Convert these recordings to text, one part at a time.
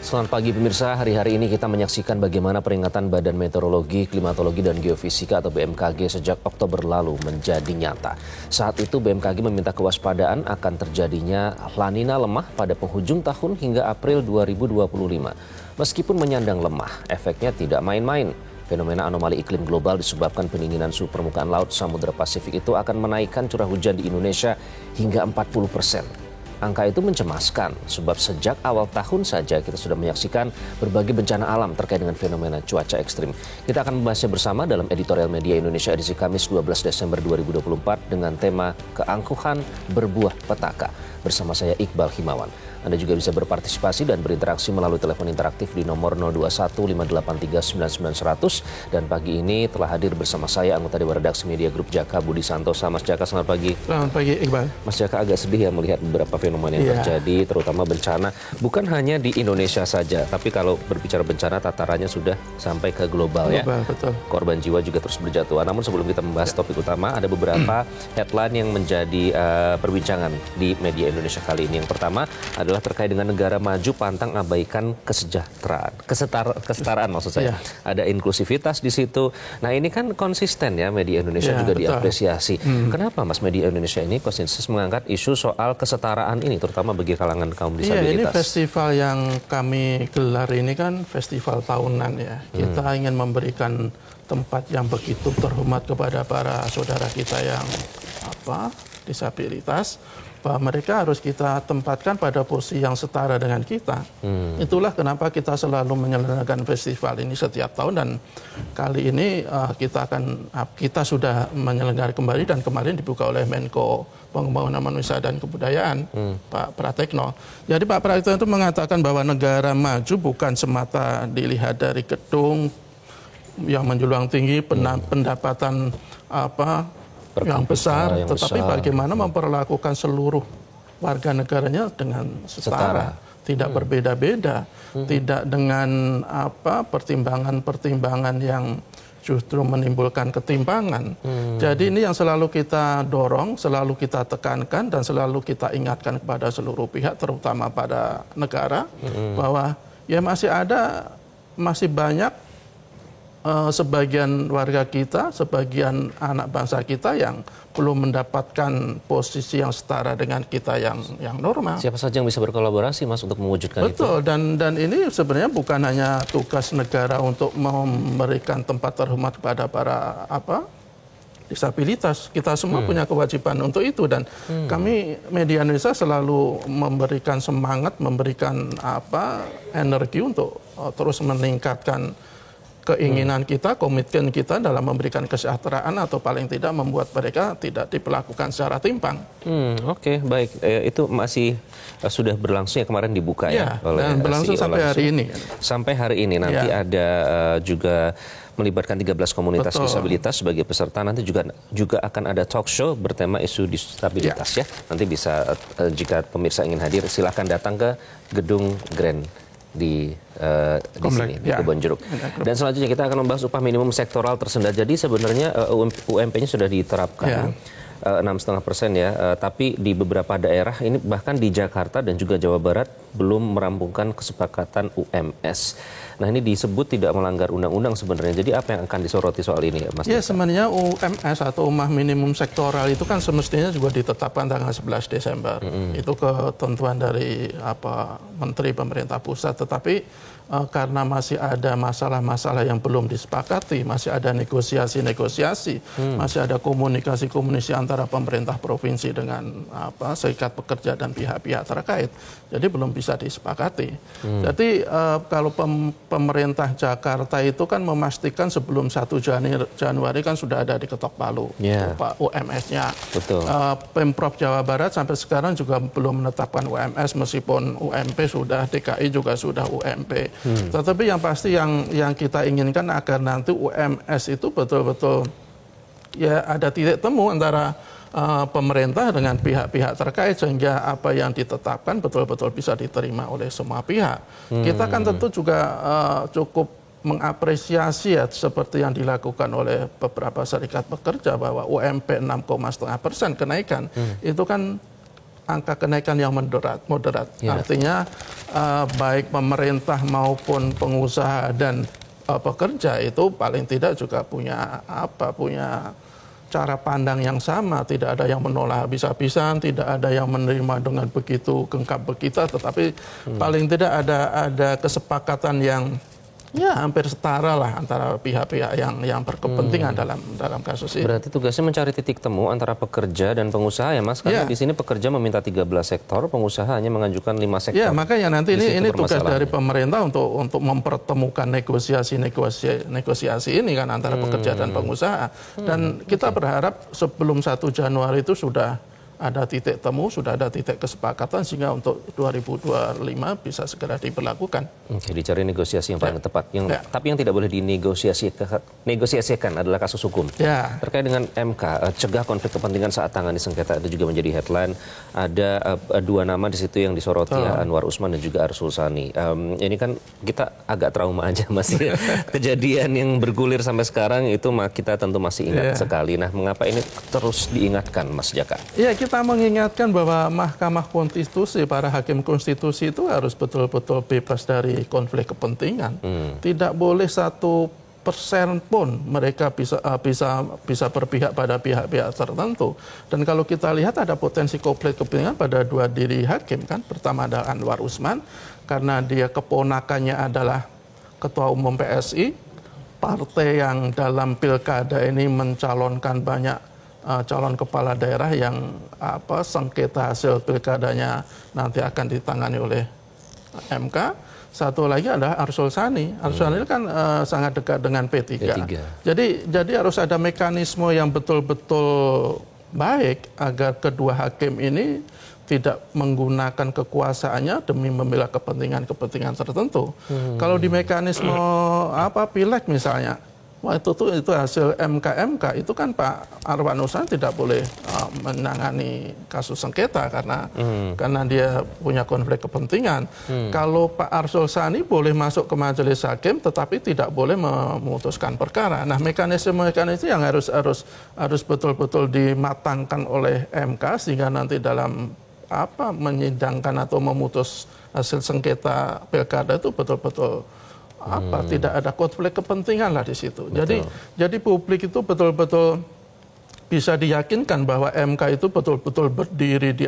Selamat pagi pemirsa, hari-hari ini kita menyaksikan bagaimana peringatan Badan Meteorologi, Klimatologi dan Geofisika atau BMKG sejak Oktober lalu menjadi nyata. Saat itu BMKG meminta kewaspadaan akan terjadinya La Nina lemah pada penghujung tahun hingga April 2025. Meskipun menyandang lemah, efeknya tidak main-main. Fenomena anomali iklim global disebabkan pendinginan suhu permukaan laut Samudra Pasifik itu akan menaikkan curah hujan di Indonesia hingga 40%. Angka itu mencemaskan sebab sejak awal tahun saja kita sudah menyaksikan berbagai bencana alam terkait dengan fenomena cuaca ekstrim. Kita akan membahasnya bersama dalam editorial Media Indonesia edisi Kamis 12 Desember 2024 dengan tema Keangkuhan Berbuah Petaka. Bersama saya Iqbal Himawan. Anda juga bisa berpartisipasi dan berinteraksi melalui telepon interaktif di nomor 021-583-9900. Dan pagi ini telah hadir bersama saya anggota Dewan Redaksi Media Group Jaka Budi Santosa. Mas Jaka, selamat pagi. Selamat pagi Iqbal. Mas Jaka agak sedih ya melihat beberapa fenomena yang terjadi, terutama bencana. Bukan hanya di Indonesia saja, tapi kalau berbicara bencana tatarannya sudah sampai ke global ya. Betul. Korban jiwa juga terus berjatuhan. Namun sebelum kita membahas topik utama, ada beberapa headline yang menjadi perbincangan di media Indonesia kali ini. Yang pertama adalah terkait dengan negara maju pantang abaikan kesetaraan maksud saya. Ada inklusivitas di situ. Nah, ini kan konsisten ya media Indonesia juga betul. Diapresiasi. Kenapa Mas media Indonesia ini konsisten mengangkat isu soal kesetaraan ini terutama bagi kalangan kaum disabilitas? Ini festival yang kami gelar ini kan festival tahunan ya. Kita ingin memberikan tempat yang begitu terhormat kepada para saudara kita yang disabilitas, bahwa mereka harus kita tempatkan pada posisi yang setara dengan kita. Itulah kenapa kita selalu menyelenggarakan festival ini setiap tahun, dan kali ini kita sudah menyelenggarakan kembali dan kemarin dibuka oleh Menko Pembangunan Manusia dan Kebudayaan, Pak Pratekno. Jadi Pak Pratekno itu mengatakan bahwa negara maju bukan semata dilihat dari gedung yang menjulang tinggi, pendapatan yang besar, tetapi bagaimana memperlakukan seluruh warga negaranya dengan setara. Tidak berbeda-beda, tidak dengan pertimbangan-pertimbangan yang justru menimbulkan ketimpangan. Jadi ini yang selalu kita dorong, selalu kita tekankan, dan selalu kita ingatkan kepada seluruh pihak, terutama pada negara, bahwa ya masih banyak sebagian warga kita, sebagian anak bangsa kita yang belum mendapatkan posisi yang setara dengan kita yang normal. Siapa saja yang bisa berkolaborasi Mas untuk mewujudkan itu? Betul, dan ini sebenarnya bukan hanya tugas negara untuk memberikan tempat terhormat kepada para disabilitas. Kita semua punya kewajiban untuk itu, dan kami media Indonesia selalu memberikan semangat, memberikan energi untuk terus meningkatkan keinginan kita, komitmen kita dalam memberikan kesejahteraan atau paling tidak membuat mereka tidak diperlakukan secara timpang. Oke, baik. Itu masih sudah berlangsung ya, kemarin dibuka ya oleh dan berlangsung sampai hari ini. Sampai hari ini nanti ada juga melibatkan 13 komunitas disabilitas sebagai peserta. Nanti juga akan ada talk show bertema isu disabilitas ya. Nanti bisa jika pemirsa ingin hadir silahkan datang ke Gedung Grand di sini, di Kebon Jeruk. Dan selanjutnya kita akan membahas upah minimum sektoral tersendat. Jadi sebenarnya UMP-nya sudah diterapkan 6,5% ya, tapi di beberapa daerah ini bahkan di Jakarta dan juga Jawa Barat belum merampungkan kesepakatan UMS. Nah, ini disebut tidak melanggar undang-undang sebenarnya. Jadi apa yang akan disoroti soal ini, Mas? Ya, sebenarnya UMS atau upah minimum sektoral itu kan semestinya juga ditetapkan tanggal 11 Desember. Itu ketentuan dari Menteri Pemerintah Pusat. Tetapi karena masih ada masalah-masalah yang belum disepakati, masih ada negosiasi-negosiasi, masih ada komunikasi-komunikasi antara pemerintah provinsi dengan serikat pekerja dan pihak-pihak terkait. Jadi belum bisa disepakati. Jadi kalau pemerintah Jakarta itu kan memastikan sebelum 1 Januari kan sudah ada di ketok palu UMS-nya. Pemprov Jawa Barat sampai sekarang juga belum menetapkan UMS, meskipun UMP sudah, DKI juga sudah UMP. Tetapi yang pasti yang kita inginkan agar nanti UMS itu betul-betul ya ada titik temu antara pemerintah dengan pihak-pihak terkait, sehingga apa yang ditetapkan betul-betul bisa diterima oleh semua pihak. Kita kan tentu juga cukup mengapresiasi ya, seperti yang dilakukan oleh beberapa serikat pekerja, bahwa UMP 6,5% kenaikan itu kan angka kenaikan yang moderat. Artinya baik pemerintah maupun pengusaha dan pekerja itu paling tidak juga punya cara pandang yang sama, tidak ada yang menolak habis-habisan, tidak ada yang menerima dengan begitu genggam begitu, tetapi paling tidak ada kesepakatan yang hampir setara lah antara pihak-pihak yang berkepentingan dalam kasus ini. Berarti tugasnya mencari titik temu antara pekerja dan pengusaha ya Mas? Karena di sini pekerja meminta 13 sektor, pengusaha hanya mengajukan 5 sektor. Ya, makanya nanti ini tugas dari pemerintah untuk mempertemukan negosiasi ini kan antara pekerja dan pengusaha. Dan kita berharap sebelum 1 Januari itu sudah ada titik temu, sudah ada titik kesepakatan sehingga untuk 2025 bisa segera diberlakukan. Oke, dicari negosiasi yang paling tepat. Tapi yang tidak boleh dinegosiasikan adalah kasus hukum. Terkait dengan MK, cegah konflik kepentingan saat tangani sengketa itu juga menjadi headline. Ada 2 nama di situ yang disoroti, Anwar Usman dan juga Arsul Sani. Ini kan kita agak trauma aja masih kejadian yang bergulir sampai sekarang itu kita tentu masih ingat sekali. Nah, mengapa ini terus diingatkan, Mas Jaka? Ya, kita mengingatkan bahwa Mahkamah Konstitusi, para hakim konstitusi itu harus betul-betul bebas dari konflik kepentingan. Tidak boleh 1% pun mereka bisa berpihak pada pihak-pihak tertentu. Dan kalau kita lihat ada potensi konflik kepentingan pada 2 diri hakim kan. Pertama adalah Anwar Usman karena dia keponakannya adalah Ketua Umum PSI, partai yang dalam pilkada ini mencalonkan banyak calon kepala daerah yang sengketa hasil pilkadanya nanti akan ditangani oleh MK. Satu lagi adalah Arsul Sani. Arsul Sani kan sangat dekat dengan P3. Jadi harus ada mekanisme yang betul-betul baik agar kedua hakim ini tidak menggunakan kekuasaannya demi membela kepentingan tertentu. Kalau di mekanisme pileg misalnya, itu hasil MK itu kan Pak Anwar Usman tidak boleh menangani kasus sengketa karena dia punya konflik kepentingan. Kalau Pak Arsul Sani boleh masuk ke majelis hakim tetapi tidak boleh memutuskan perkara. Nah, mekanisme yang harus betul-betul dimatangkan oleh MK sehingga nanti dalam menyidangkan atau memutus hasil sengketa pilkada itu betul-betul tidak ada konflik kepentingan lah di situ. Jadi publik itu betul-betul bisa diyakinkan bahwa MK itu betul-betul berdiri di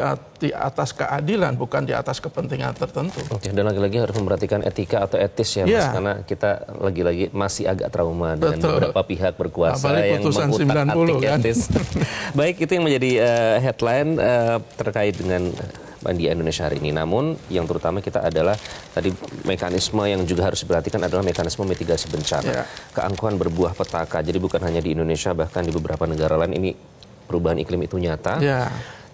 atas keadilan, bukan di atas kepentingan tertentu. Oke, dan lagi-lagi harus memperhatikan etika atau etis ya, Mas, karena kita lagi-lagi masih agak trauma dengan beberapa pihak berkuasa yang mengutak-atik etis. Baik, itu yang menjadi headline terkait dengan di Indonesia hari ini. Namun yang terutama kita adalah tadi mekanisme yang juga harus diperhatikan adalah mekanisme mitigasi bencana. Keangkuhan berbuah petaka. Jadi bukan hanya di Indonesia, bahkan di beberapa negara lain ini perubahan iklim itu nyata.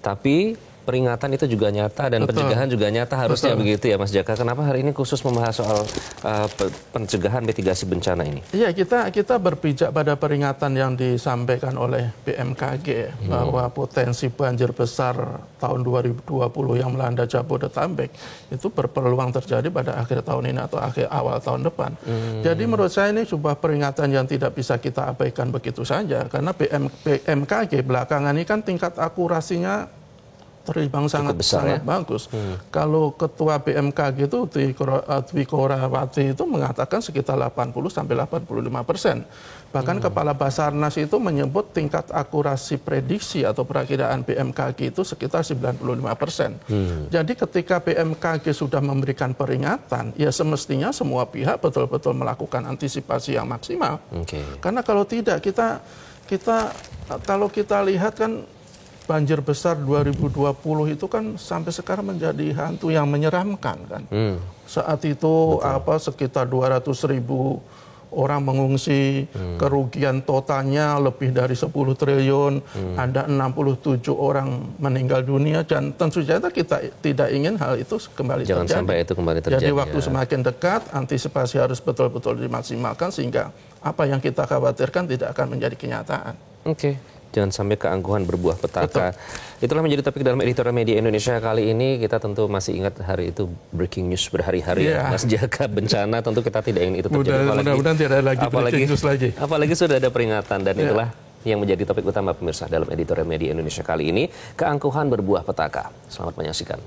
Tapi peringatan itu juga nyata dan pencegahan juga nyata harusnya begitu ya Mas Jaka. Kenapa hari ini khusus membahas soal pencegahan mitigasi bencana ini? Iya, kita berpijak pada peringatan yang disampaikan oleh BMKG bahwa potensi banjir besar tahun 2020 yang melanda Jabodetabek itu berpeluang terjadi pada akhir tahun ini atau awal tahun depan. Jadi menurut saya ini sebuah peringatan yang tidak bisa kita abaikan begitu saja karena BMKG belakangan ini kan tingkat akurasinya terbilang sangat bagus. Kalau ketua BMKG itu Dwi Korawati itu mengatakan sekitar 80-85%. Bahkan kepala Basarnas itu menyebut tingkat akurasi prediksi atau perakiraan BMKG itu sekitar 95%. Jadi ketika BMKG sudah memberikan peringatan, ya semestinya semua pihak betul-betul melakukan antisipasi yang maksimal. Karena kalau tidak kalau kita lihat kan banjir besar 2020 itu kan sampai sekarang menjadi hantu yang menyeramkan kan. Saat itu sekitar 200.000 orang mengungsi, kerugian totalnya lebih dari 10 triliun, ada 67 orang meninggal dunia dan tentu saja kita tidak ingin hal itu kembali terjadi. Jangan sampai itu kembali terjadi. Jadi waktu semakin dekat, antisipasi harus betul-betul dimaksimalkan sehingga apa yang kita khawatirkan tidak akan menjadi kenyataan. Jangan sampai keangkuhan berbuah petaka. Itulah menjadi topik dalam editorial media Indonesia kali ini. Kita tentu masih ingat hari itu breaking news berhari-hari ya. Mas Jaka, bencana tentu kita tidak ingin itu terjadi. Mudah-mudahan tidak ada lagi breaking news lagi. Apalagi sudah ada peringatan dan itulah yang menjadi topik utama pemirsa dalam editorial Media Indonesia kali ini, keangkuhan berbuah petaka. Selamat menyaksikan.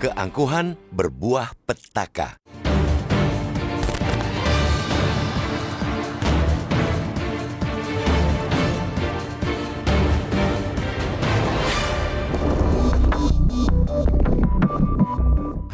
Keangkuhan berbuah petaka.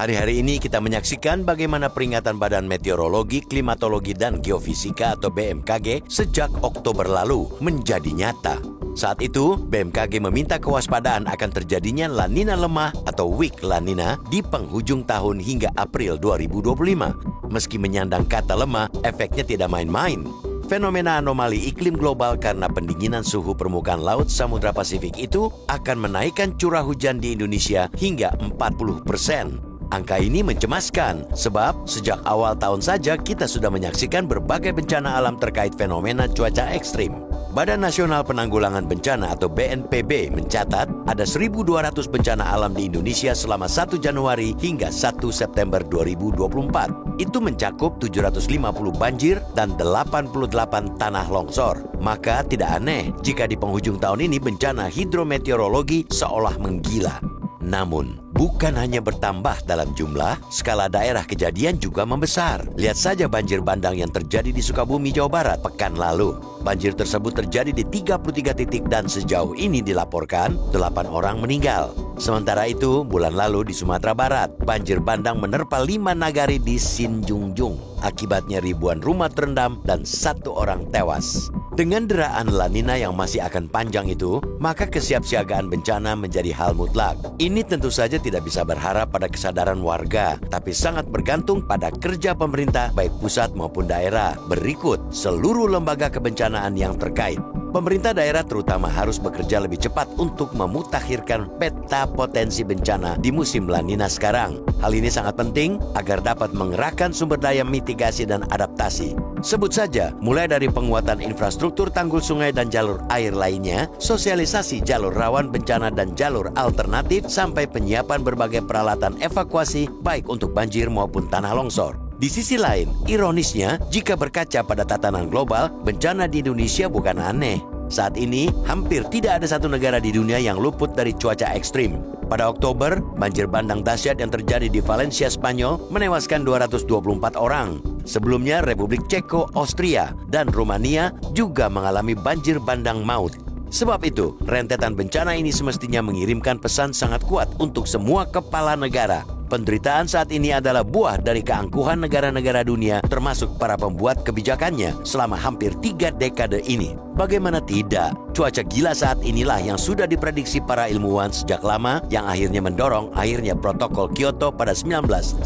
Hari-hari ini kita menyaksikan bagaimana peringatan Badan Meteorologi, Klimatologi, dan Geofisika atau BMKG sejak Oktober lalu menjadi nyata. Saat itu, BMKG meminta kewaspadaan akan terjadinya La Nina lemah atau weak La Nina di penghujung tahun hingga April 2025. Meski menyandang kata lemah, efeknya tidak main-main. Fenomena anomali iklim global karena pendinginan suhu permukaan laut Samudra Pasifik itu akan menaikkan curah hujan di Indonesia hingga 40%. Angka ini mencemaskan, sebab sejak awal tahun saja kita sudah menyaksikan berbagai bencana alam terkait fenomena cuaca ekstrim. Badan Nasional Penanggulangan Bencana atau BNPB mencatat ada 1.200 bencana alam di Indonesia selama 1 Januari hingga 1 September 2024. Itu mencakup 750 banjir dan 88 tanah longsor. Maka tidak aneh jika di penghujung tahun ini bencana hidrometeorologi seolah menggila. Namun, bukan hanya bertambah dalam jumlah, skala daerah kejadian juga membesar. Lihat saja banjir bandang yang terjadi di Sukabumi, Jawa Barat pekan lalu. Banjir tersebut terjadi di 33 titik dan sejauh ini dilaporkan 8 orang meninggal. Sementara itu, bulan lalu di Sumatera Barat, banjir bandang menerpa 5 nagari di Sinjungjung. Akibatnya ribuan rumah terendam dan 1 orang tewas. Dengan deraan La Nina yang masih akan panjang itu, maka kesiapsiagaan bencana menjadi hal mutlak. Ini tentu saja tidak bisa berharap pada kesadaran warga, tapi sangat bergantung pada kerja pemerintah baik pusat maupun daerah. Berikut seluruh lembaga kebencanaan yang terkait. Pemerintah daerah terutama harus bekerja lebih cepat untuk memutakhirkan peta potensi bencana di musim La Nina sekarang. Hal ini sangat penting agar dapat mengerahkan sumber daya mitigasi dan adaptasi. Sebut saja, mulai dari penguatan infrastruktur tanggul sungai dan jalur air lainnya, sosialisasi jalur rawan bencana dan jalur alternatif, sampai penyiapan berbagai peralatan evakuasi baik untuk banjir maupun tanah longsor. Di sisi lain, ironisnya, jika berkaca pada tatanan global, bencana di Indonesia bukan aneh. Saat ini, hampir tidak ada satu negara di dunia yang luput dari cuaca ekstrim. Pada Oktober, banjir bandang dahsyat yang terjadi di Valencia, Spanyol, menewaskan 224 orang. Sebelumnya, Republik Ceko, Austria, dan Rumania juga mengalami banjir bandang maut. Sebab itu, rentetan bencana ini semestinya mengirimkan pesan sangat kuat untuk semua kepala negara. Penderitaan saat ini adalah buah dari keangkuhan negara-negara dunia, termasuk para pembuat kebijakannya selama hampir 3 dekade ini. Bagaimana tidak, cuaca gila saat inilah yang sudah diprediksi para ilmuwan sejak lama, yang akhirnya mendorong akhirnya protokol Kyoto pada 1997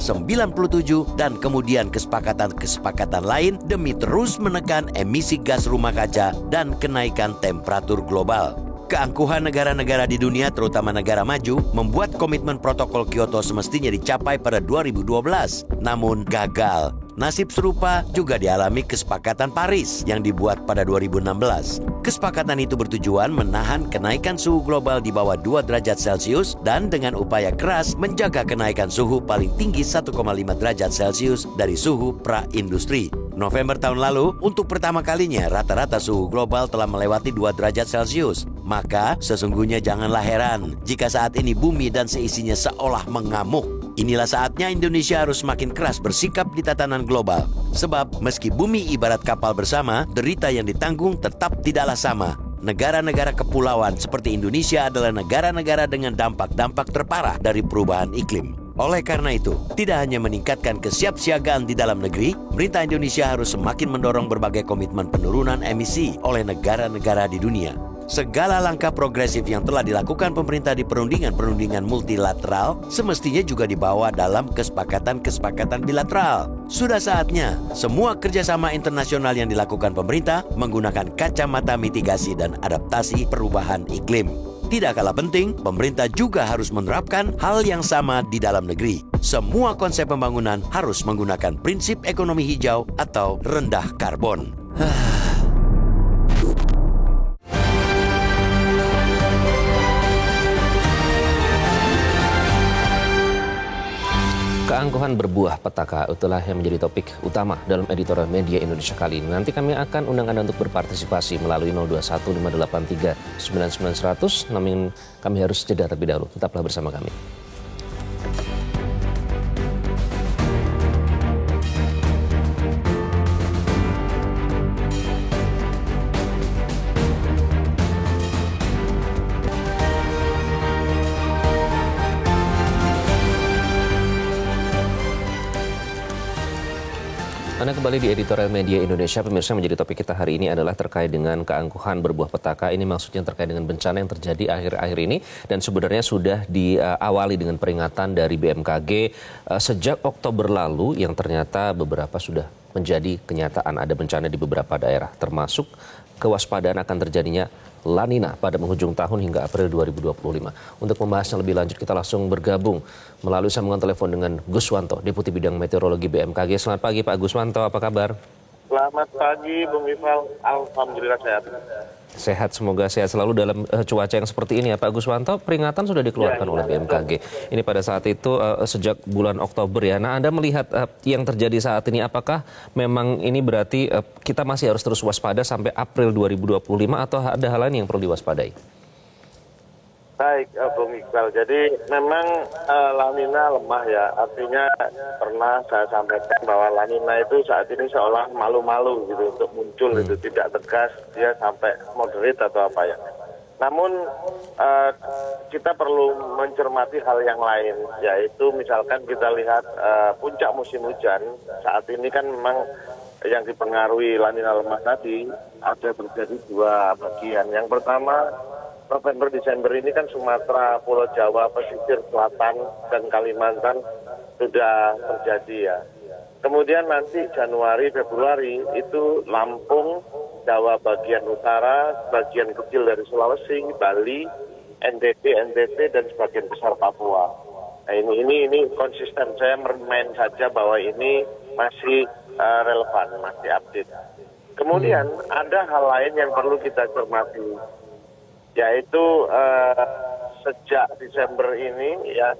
dan kemudian kesepakatan-kesepakatan lain demi terus menekan emisi gas rumah kaca dan kenaikan temperatur global. Keangkuhan negara-negara di dunia, terutama negara maju, membuat komitmen protokol Kyoto semestinya dicapai pada 2012, namun gagal. Nasib serupa juga dialami kesepakatan Paris yang dibuat pada 2016. Kesepakatan itu bertujuan menahan kenaikan suhu global di bawah 2 derajat Celcius dan dengan upaya keras menjaga kenaikan suhu paling tinggi 1,5 derajat Celcius dari suhu pra-industri. November tahun lalu, untuk pertama kalinya rata-rata suhu global telah melewati 2 derajat Celcius. Maka sesungguhnya janganlah heran jika saat ini bumi dan seisinya seolah mengamuk. Inilah saatnya Indonesia harus makin keras bersikap di tatanan global. Sebab meski bumi ibarat kapal bersama, derita yang ditanggung tetap tidaklah sama. Negara-negara kepulauan seperti Indonesia adalah negara-negara dengan dampak-dampak terparah dari perubahan iklim. Oleh karena itu, tidak hanya meningkatkan kesiapsiagaan di dalam negeri, pemerintah Indonesia harus semakin mendorong berbagai komitmen penurunan emisi oleh negara-negara di dunia. Segala langkah progresif yang telah dilakukan pemerintah di perundingan-perundingan multilateral semestinya juga dibawa dalam kesepakatan-kesepakatan bilateral. Sudah saatnya semua kerjasama internasional yang dilakukan pemerintah menggunakan kacamata mitigasi dan adaptasi perubahan iklim. Tidak kalah penting, pemerintah juga harus menerapkan hal yang sama di dalam negeri. Semua konsep pembangunan harus menggunakan prinsip ekonomi hijau atau rendah karbon. Keangkuhan berbuah petaka, itulah yang menjadi topik utama dalam editorial Media Indonesia kali ini. Nanti kami akan undang Anda untuk berpartisipasi melalui 021-583-9900, namun kami harus jeda terlebih dahulu. Tetaplah bersama kami. Anda kembali di editorial Media Indonesia. Pemirsa, menjadi topik kita hari ini adalah terkait dengan keangkuhan berbuah petaka. Ini maksudnya terkait dengan bencana yang terjadi akhir-akhir ini dan sebenarnya sudah diawali dengan peringatan dari BMKG sejak Oktober lalu yang ternyata beberapa sudah menjadi kenyataan. Ada bencana di beberapa daerah, termasuk kewaspadaan akan terjadinya La Nina pada penghujung tahun hingga April 2025. Untuk membahasnya lebih lanjut, kita langsung bergabung melalui sambungan telepon dengan Guswanto, Deputi Bidang Meteorologi BMKG. Selamat pagi Pak Guswanto, apa kabar? Selamat pagi Bung Ifal, alhamdulillah sehat. Sehat, semoga sehat selalu dalam cuaca yang seperti ini ya Pak Guswanto. Peringatan sudah dikeluarkan oleh BMKG. Ini pada saat itu sejak bulan Oktober ya. Nah, Anda melihat yang terjadi saat ini, apakah memang ini berarti kita masih harus terus waspada sampai April 2025 atau ada hal lain yang perlu diwaspadai? Baik, Bung Iqbal. Jadi memang La Nina lemah ya. Artinya pernah saya sampaikan bahwa La Nina itu saat ini seolah malu-malu gitu untuk muncul itu, tidak tegas, dia sampai moderate atau apa ya. Namun kita perlu mencermati hal yang lain, yaitu misalkan kita lihat puncak musim hujan saat ini kan memang yang dipengaruhi La Nina lemah tadi ada terjadi dua bagian. Yang pertama, November Desember ini kan Sumatera, Pulau Jawa, pesisir selatan dan Kalimantan sudah terjadi ya. Kemudian nanti Januari, Februari itu Lampung, Jawa bagian utara, bagian kecil dari Sulawesi, Bali, NTT dan sebagian besar Papua. Nah, ini konsisten. Saya bermain saja bahwa ini masih relevan, masih update. Kemudian ada hal lain yang perlu kita cermati, yaitu sejak Desember ini ya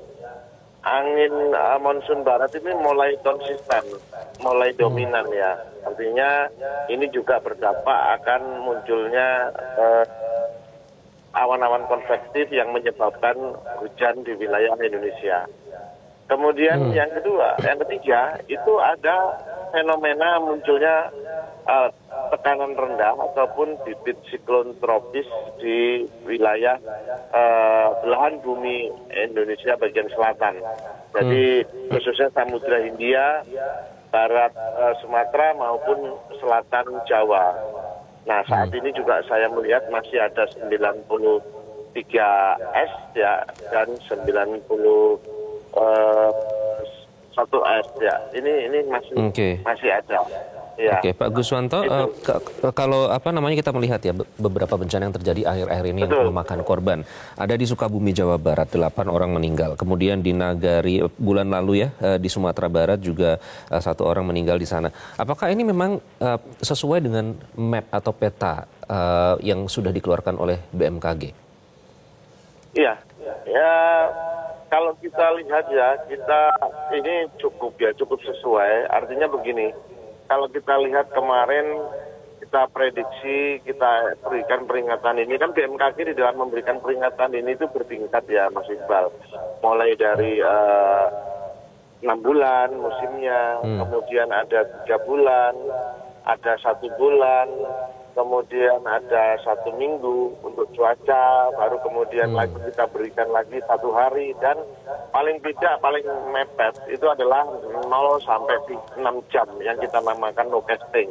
angin monsun barat ini mulai konsisten, mulai dominan ya. Artinya ini juga berdampak akan munculnya awan-awan konvektif yang menyebabkan hujan di wilayah Indonesia. Kemudian yang ketiga itu ada fenomena munculnya tekanan rendah ataupun bibit siklon tropis di wilayah belahan bumi Indonesia bagian selatan. Jadi khususnya Samudra Hindia, barat Sumatera maupun selatan Jawa. Nah, saat ini juga saya melihat masih ada 93 S ya dan 91 S ya. Ini masih ada. Ya. Oke, Pak Guswanto, kalau kita melihat ya beberapa bencana yang terjadi akhir-akhir ini yang memakan korban. Ada di Sukabumi, Jawa Barat, 8 orang meninggal. Kemudian di Nagari bulan lalu ya di Sumatera Barat juga 1 orang meninggal di sana. Apakah ini memang sesuai dengan map atau peta yang sudah dikeluarkan oleh BMKG? Iya, ya kalau kita lihat ya ini cukup sesuai. Artinya begini. Kalau kita lihat kemarin, kita prediksi, kita berikan peringatan ini, kan BMKG di dalam memberikan peringatan ini itu bertingkat ya Mas Iqbal. Mulai dari 6 bulan musimnya, kemudian ada 3 bulan, ada 1 bulan, kemudian ada 1 minggu untuk cuaca, baru kemudian lagi kita berikan lagi 1 hari, dan paling mepet itu adalah 0 sampai 6 jam yang kita namakan no casting.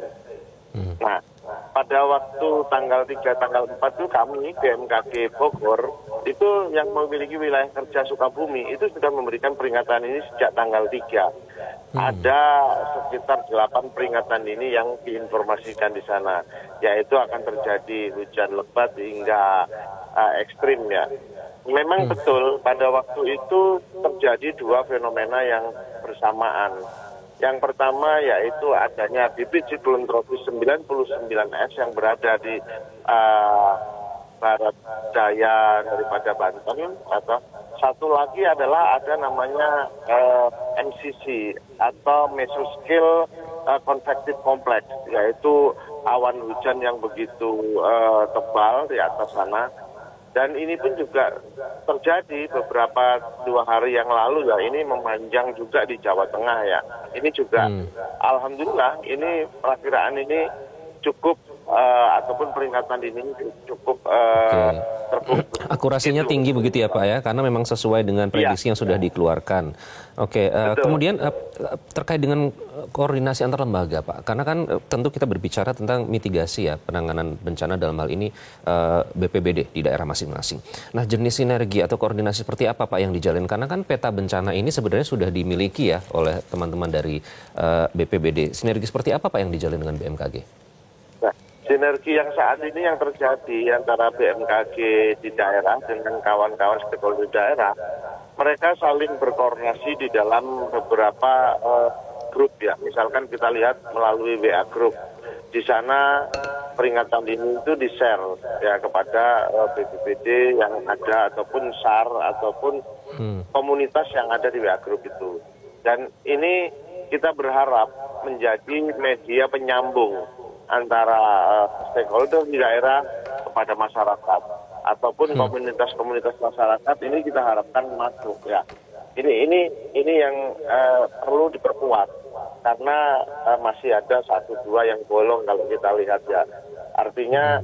Nah, pada waktu tanggal 3, tanggal 4 itu kami BMKG Bogor itu yang memiliki wilayah kerja Sukabumi itu sudah memberikan peringatan ini sejak tanggal 3. Ada sekitar 8 peringatan ini yang diinformasikan di sana, yaitu akan terjadi hujan lebat hingga ekstrim ya. Memang betul pada waktu itu terjadi 2 fenomena yang bersamaan. Yang pertama yaitu adanya bibit siklon tropis 99S yang berada di barat daya daripada Banten atau Satu lagi adalah ada namanya MCC atau Mesoscale Convective Complex, yaitu awan hujan yang begitu tebal di atas sana. Dan ini pun juga terjadi beberapa 2 hari yang lalu ya, ini memanjang juga di Jawa Tengah ya. Ini juga alhamdulillah ini perakiraan ini cukup ataupun peringatan dini cukup terkumpul. Akurasinya tinggi begitu ya Pak ya, karena memang sesuai dengan prediksi yang sudah dikeluarkan. Oke, kemudian terkait dengan koordinasi antar lembaga Pak, karena kan tentu kita berbicara tentang mitigasi ya, penanganan bencana dalam hal ini BPBD di daerah masing-masing. Nah, jenis sinergi atau koordinasi seperti apa Pak yang dijalin? Karena kan peta bencana ini sebenarnya sudah dimiliki ya oleh teman-teman dari BPBD. Sinergi seperti apa Pak yang dijalin dengan BMKG? Sinergi yang saat ini yang terjadi antara BMKG di daerah dengan kawan-kawan stakeholder di daerah, mereka saling berkoordinasi di dalam beberapa grup ya. Misalkan kita lihat melalui WA Group. Di sana peringatan dini itu di-share ya kepada BPBD yang ada ataupun SAR ataupun komunitas yang ada di WA Group itu. Dan ini kita berharap menjadi media penyambung antara stakeholder di daerah kepada masyarakat ataupun komunitas-komunitas masyarakat, ini kita harapkan masuk ya. Ini yang perlu diperkuat karena masih ada 1-2 yang bolong kalau kita lihat ya. Artinya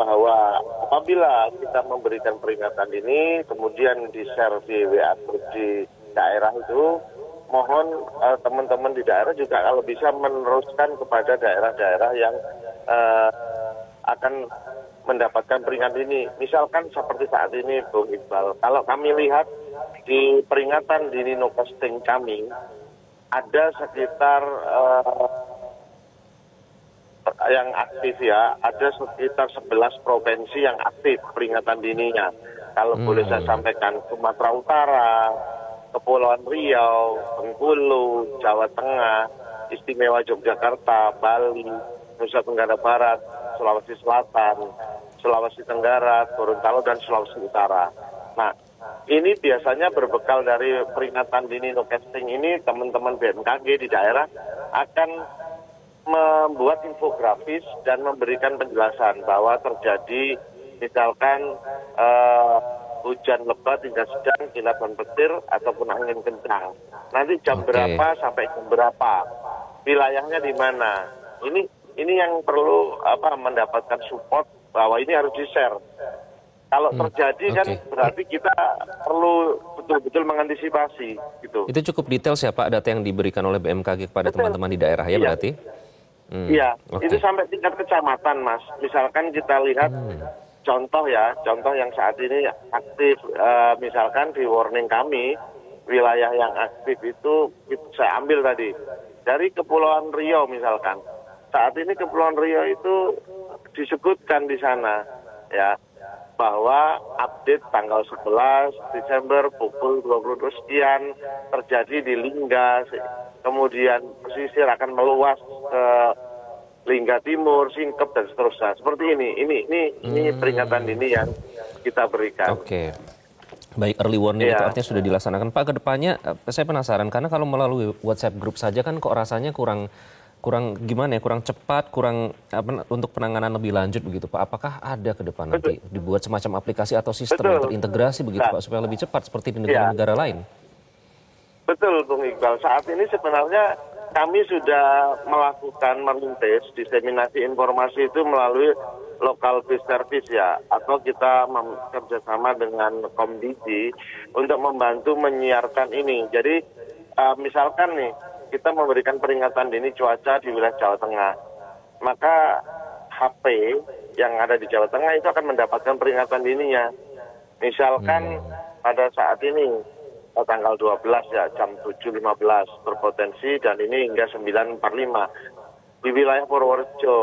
bahwa apabila kita memberikan peringatan ini kemudian di-share di WA Group di daerah itu, mohon teman-teman di daerah juga kalau bisa meneruskan kepada daerah-daerah yang akan mendapatkan peringatan ini. Misalkan seperti saat ini, Bung Iqbal, kalau kami lihat di peringatan dini no casting kami, ada sekitar yang aktif ya, ada sekitar 11 provinsi yang aktif peringatan dininya. Kalau boleh saya sampaikan, Sumatera Utara, Kepulauan Riau, Bengkulu, Jawa Tengah, Istimewa Yogyakarta, Bali, Nusa Tenggara Barat, Sulawesi Selatan, Sulawesi Tenggara, Gorontalo, dan Sulawesi Utara. Nah, ini biasanya berbekal dari peringatan dini no casting ini, teman-teman BMKG di daerah akan membuat infografis dan memberikan penjelasan bahwa terjadi misalkan hujan lebat hingga sedang, kilat dan petir ataupun angin kencang. Nanti jam berapa sampai jam berapa? Wilayahnya di mana? Ini yang perlu mendapatkan support bahwa ini harus di-share. Kalau terjadi kan berarti kita perlu betul-betul mengantisipasi gitu. Itu cukup detail ya Pak data yang diberikan oleh BMKG kepada teman-teman di daerah ya berarti? Iya, itu sampai tingkat kecamatan Mas. Misalkan kita lihat contoh yang saat ini aktif, misalkan di warning kami, wilayah yang aktif itu saya ambil tadi. Dari Kepulauan Riau misalkan. Saat ini Kepulauan Riau itu disebutkan di sana, ya, bahwa update tanggal 11 Desember pukul 22 sekian terjadi di Lingga, kemudian pesisir akan meluas ke Lingga Timur, Singkep, dan seterusnya. Seperti ini. Ini peringatan dini yang kita berikan. Oke. Baik, early warning itu artinya sudah dilaksanakan. Pak, ke depannya saya penasaran, karena kalau melalui WhatsApp group saja kan kok rasanya kurang gimana ya, kurang cepat, kurang untuk penanganan lebih lanjut begitu Pak. Apakah ada ke depan nanti dibuat semacam aplikasi atau sistem yang terintegrasi begitu Pak, supaya lebih cepat seperti di negara-negara lain? Betul, Bung Iqbal. Saat ini sebenarnya kami sudah melakukan merintis diseminasi informasi itu melalui local base service ya, atau kita kerjasama dengan Komdigi untuk membantu menyiarkan ini. Jadi misalkan nih kita memberikan peringatan dini cuaca di wilayah Jawa Tengah, maka HP yang ada di Jawa Tengah itu akan mendapatkan peringatan dininya. Misalkan pada saat ini tanggal 12 ya, jam 7.15 berpotensi, dan ini hingga 9.45 di wilayah Purworejo,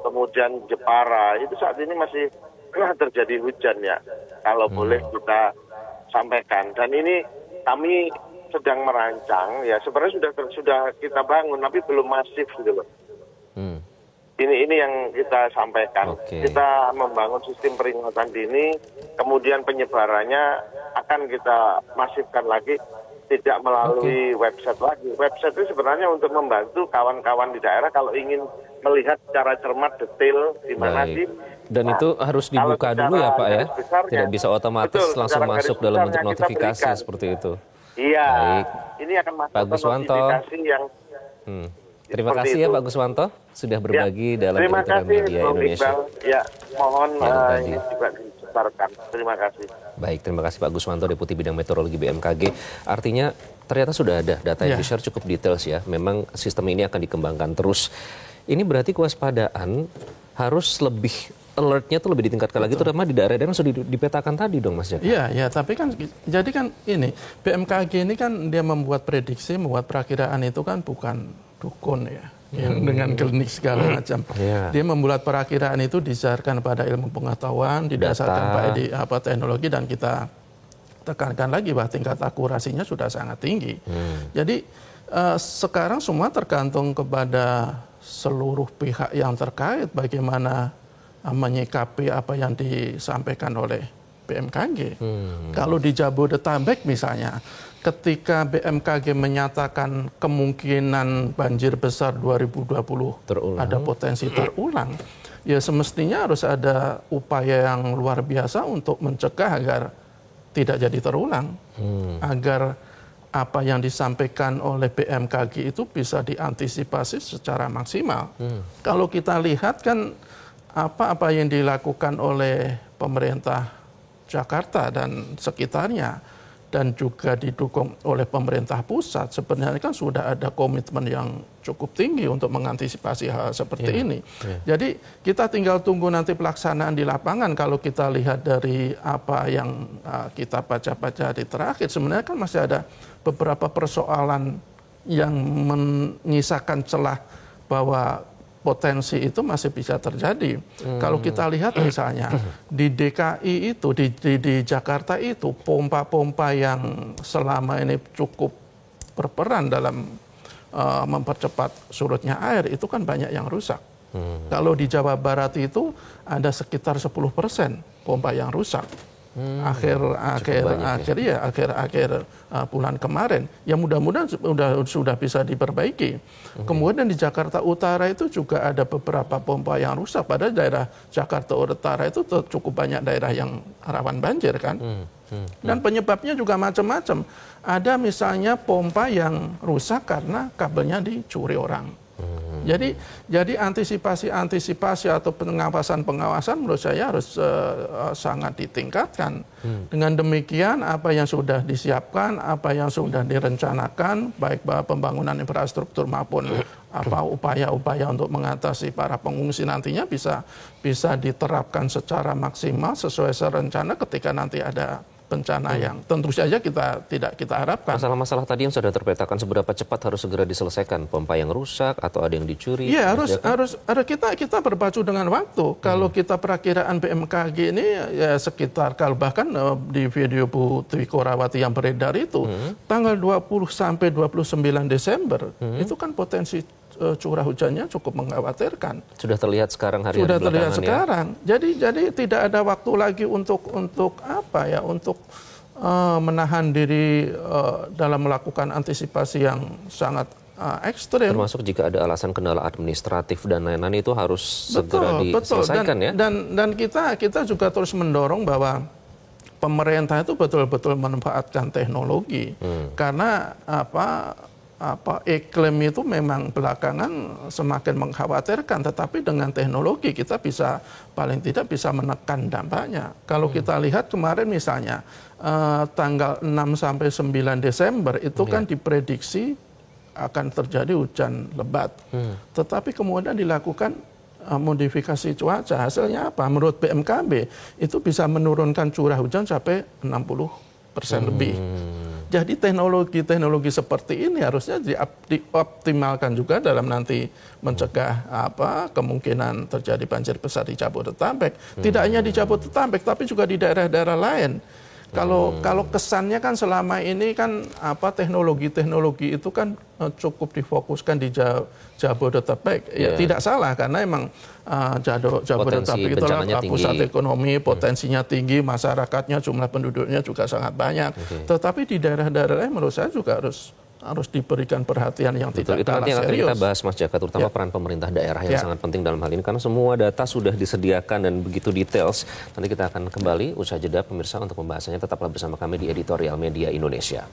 kemudian Jepara, itu saat ini masih terjadi hujan ya, kalau boleh kita sampaikan. Dan ini kami sedang merancang ya, sebenarnya sudah kita bangun tapi belum masif gitu loh. Ini yang kita sampaikan. Oke. Kita membangun sistem peringatan dini, kemudian penyebarannya akan kita masifkan lagi, tidak melalui website lagi. Website itu sebenarnya untuk membantu kawan-kawan di daerah kalau ingin melihat secara cermat detail di mana Baik. sih. Dan itu harus kalau dibuka dulu ya Pak ya? garis besarnya, Tidak bisa otomatis betul, langsung secara masuk garis dalam bentuk besarnya kita notifikasi berikan. seperti itu. Iya, Baik. ini akan masuk Pak ke Guswanto. notifikasi yang Terima seperti kasih ya itu. Pak Guswanto sudah berbagi dalam Terima Literan kasih, Media Bung Indonesia. Iqbal. Ya, mohon Selamat pagi. ini juga disebarkan. Terima kasih. Baik, terima kasih Pak Guswanto, Deputi Bidang Meteorologi BMKG. Artinya ternyata sudah ada data yang di-share cukup details ya. Memang sistem ini akan dikembangkan terus. Ini berarti kewaspadaan harus lebih alertnya tuh lebih ditingkatkan lagi, terutama di daerah-daerah yang sudah dipetakan tadi dong Mas Jaka. Iya, tapi kan jadi kan ini BMKG ini kan dia membuat prediksi, membuat perakiraan itu kan bukan dukun ya. Yang dengan klinik segala macam. Iya. Dia membuat perakiraan itu didasarkan pada ilmu pengetahuan, didasarkan pada teknologi, dan kita tekankan lagi bahwa tingkat akurasinya sudah sangat tinggi. Jadi sekarang semua tergantung kepada seluruh pihak yang terkait bagaimana menyikapi apa yang disampaikan oleh BMKG. Kalau di Jabodetabek misalnya, ketika BMKG menyatakan kemungkinan banjir besar 2020 ada potensi terulang, ya semestinya harus ada upaya yang luar biasa untuk mencegah agar tidak jadi terulang, agar apa yang disampaikan oleh BMKG itu bisa diantisipasi secara maksimal. Kalau kita lihat kan apa yang dilakukan oleh pemerintah Jakarta dan sekitarnya, dan juga didukung oleh pemerintah pusat, sebenarnya kan sudah ada komitmen yang cukup tinggi untuk mengantisipasi hal seperti ini. Jadi kita tinggal tunggu nanti pelaksanaan di lapangan. Kalau kita lihat dari apa yang kita baca-baca di terakhir, sebenarnya kan masih ada beberapa persoalan yang menyisakan celah bahwa potensi itu masih bisa terjadi. Kalau kita lihat misalnya di DKI itu, di Jakarta itu, pompa-pompa yang selama ini cukup berperan dalam mempercepat surutnya air itu kan banyak yang rusak. Kalau di Jawa Barat itu ada sekitar 10% pompa yang rusak. Akhir bulan kemarin, ya mudah-mudahan sudah bisa diperbaiki. Kemudian di Jakarta Utara itu juga ada beberapa pompa yang rusak. Pada daerah Jakarta Utara itu cukup banyak daerah yang rawan banjir kan. Dan penyebabnya juga macam-macam. Ada misalnya pompa yang rusak karena kabelnya dicuri orang. Jadi antisipasi atau pengawasan menurut saya harus sangat ditingkatkan. Dengan demikian apa yang sudah disiapkan, apa yang sudah direncanakan, baik pembangunan infrastruktur maupun upaya-upaya untuk mengatasi para pengungsi nantinya bisa diterapkan secara maksimal sesuai rencana ketika nanti ada bencana yang tentu saja tidak kita harapkan. Masalah-masalah tadi yang sudah terpetakan seberapa cepat harus segera diselesaikan? Pompa yang rusak atau ada yang dicuri? Iya, harus kita berpacu dengan waktu. Kalau kita perakiraan BMKG ini ya sekitar, kalau bahkan di video Bu Dwi Korawati yang beredar itu tanggal 20 sampai 29 Desember itu kan potensi curah hujannya cukup mengkhawatirkan. Sudah terlihat sekarang hari-hari Sudah belakangan terlihat ya? sekarang. Jadi tidak ada waktu lagi untuk menahan diri dalam melakukan antisipasi yang sangat ekstrem. Termasuk jika ada alasan kendala administratif dan lain-lain itu harus segera diselesaikan ya? Dan kita juga terus mendorong bahwa pemerintah itu betul-betul memanfaatkan teknologi. Karena iklim itu memang belakangan semakin mengkhawatirkan, tetapi dengan teknologi kita paling tidak bisa menekan dampaknya. Kalau kita lihat kemarin misalnya tanggal 6 sampai 9 Desember itu kan diprediksi akan terjadi hujan lebat. Tetapi kemudian dilakukan modifikasi cuaca. Hasilnya apa? Menurut BMKB itu bisa menurunkan curah hujan sampai 60% lebih. Jadi teknologi seperti ini harusnya dioptimalkan juga dalam nanti mencegah kemungkinan terjadi banjir besar di Jabodetabek. Tidak hanya di Jabodetabek, tapi juga di daerah-daerah lain. Kalau kesannya kan selama ini kan teknologi itu kan cukup difokuskan di Jabodetabek. Ya tidak salah karena emang Jabodetabek itu adalah pusat ekonomi, potensinya tinggi, masyarakatnya, jumlah penduduknya juga sangat banyak. Tetapi di daerah-daerah lain menurut saya juga harus diberikan perhatian yang tidak kalah serius. Itu nanti yang akan kita bahas, Mas Jaka, terutama peran pemerintah daerah yang sangat penting dalam hal ini. Karena semua data sudah disediakan dan begitu details. Nanti kita akan kembali, usai jeda pemirsa, untuk pembahasannya. Tetaplah bersama kami di Editorial Media Indonesia.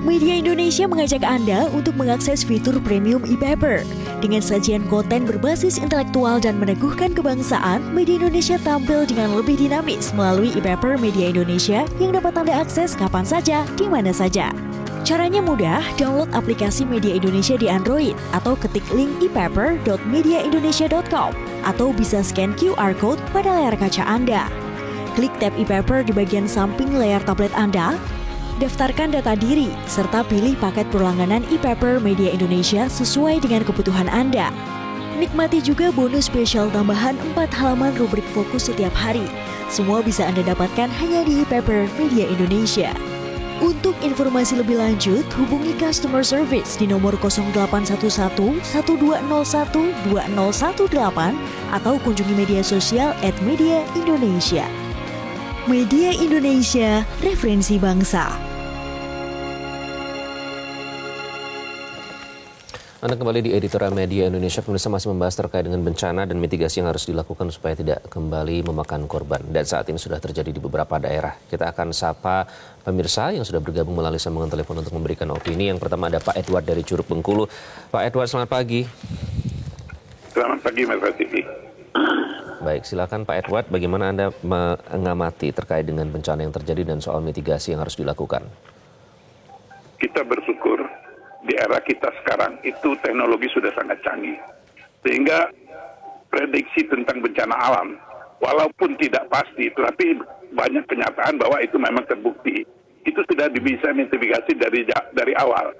Media Indonesia mengajak Anda untuk mengakses fitur premium e-paper. Dengan sajian konten berbasis intelektual dan meneguhkan kebangsaan, Media Indonesia tampil dengan lebih dinamis melalui e-paper Media Indonesia yang dapat Anda akses kapan saja, di mana saja. Caranya mudah, download aplikasi Media Indonesia di Android atau ketik link e-paper.mediaindonesia.com atau bisa scan QR Code pada layar kaca Anda. Klik tab e-paper di bagian samping layar tablet Anda, daftarkan data diri, serta pilih paket berlangganan e-paper Media Indonesia sesuai dengan kebutuhan Anda. Nikmati juga bonus spesial tambahan 4 halaman rubrik fokus setiap hari. Semua bisa Anda dapatkan hanya di e-paper Media Indonesia. Untuk informasi lebih lanjut, hubungi customer service di nomor 0811 1201 2018 atau kunjungi media sosial @mediaindonesia. Media Indonesia, referensi bangsa. Anda kembali di Editorial Media Indonesia. Pemirsa, masih membahas terkait dengan bencana dan mitigasi yang harus dilakukan supaya tidak kembali memakan korban. Dan saat ini sudah terjadi di beberapa daerah. Kita akan sapa pemirsa yang sudah bergabung melalui sambungan telepon untuk memberikan opini. Yang pertama ada Pak Edward dari Curug Bengkulu. Pak Edward, selamat pagi. Selamat pagi, Mas Ratifi. Baik, silakan Pak Edward. Bagaimana Anda mengamati terkait dengan bencana yang terjadi dan soal mitigasi yang harus dilakukan? Kita bersyukur di era kita sekarang itu teknologi sudah sangat canggih. Sehingga prediksi tentang bencana alam, walaupun tidak pasti, tetapi banyak kenyataan bahwa itu memang terbukti. Itu sudah bisa mitigasi dari awal.